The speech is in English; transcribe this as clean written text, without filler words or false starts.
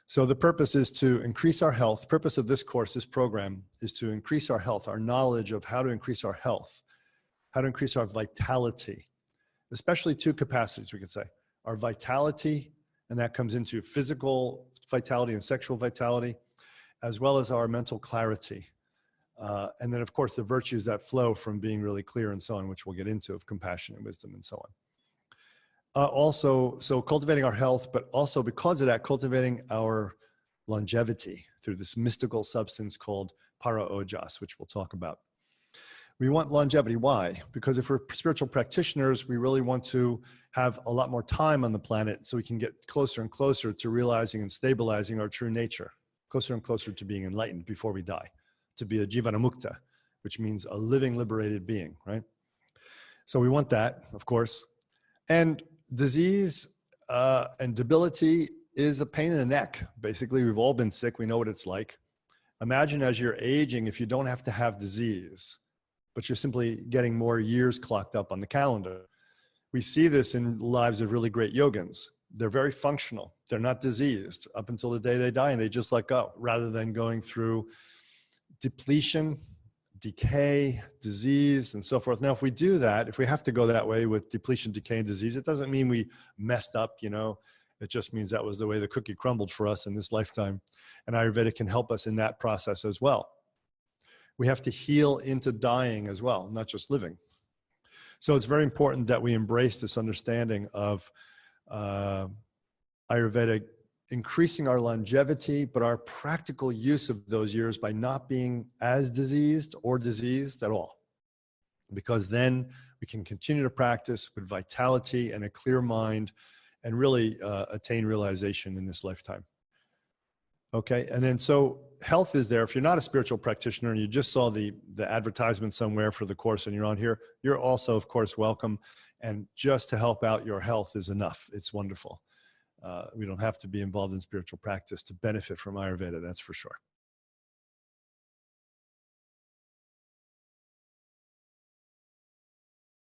So the purpose is to increase our health. The purpose of this course, this program, is to increase our health, our knowledge of how to increase our health, how to increase our vitality, especially two capacities, we could say. Our vitality, and that comes into physical vitality and sexual vitality, as well as our mental clarity. And then, of course, the virtues that flow from being really clear and so on, which we'll get into, of compassion and wisdom and so on. Also, so cultivating our health, but also because of that, cultivating our longevity through this mystical substance called para ojas, which we'll talk about. We want longevity. Why? Because if we're spiritual practitioners, we really want to have a lot more time on the planet so we can get closer and closer to realizing and stabilizing our true nature, closer and closer to being enlightened before we die, to be a jivanamukta, which means a living, liberated being, right? So we want that, of course. And disease and debility is a pain in the neck. Basically, we've all been sick. We know what it's like. Imagine as you're aging, if you don't have to have disease, but you're simply getting more years clocked up on the calendar. We see this in lives of really great yogins. They're very functional. They're not diseased up until the day they die, and they just let go, rather than going through depletion, decay, disease, and so forth. Now, if we do that, if we have to go that way with depletion, decay, and disease, it doesn't mean we messed up, you know. It just means that was the way the cookie crumbled for us in this lifetime. And Ayurveda can help us in that process as well. We have to heal into dying as well, not just living. So it's very important that we embrace this understanding of Ayurveda increasing our longevity, but our practical use of those years by not being as diseased or diseased at all. Because then we can continue to practice with vitality and a clear mind and really attain realization in this lifetime. Okay, and then so health is there. If you're not a spiritual practitioner and you just saw the advertisement somewhere for the course and you're on here, you're also, of course, welcome. And just to help out your health is enough. It's wonderful. We don't have to be involved in spiritual practice to benefit from Ayurveda, that's for sure.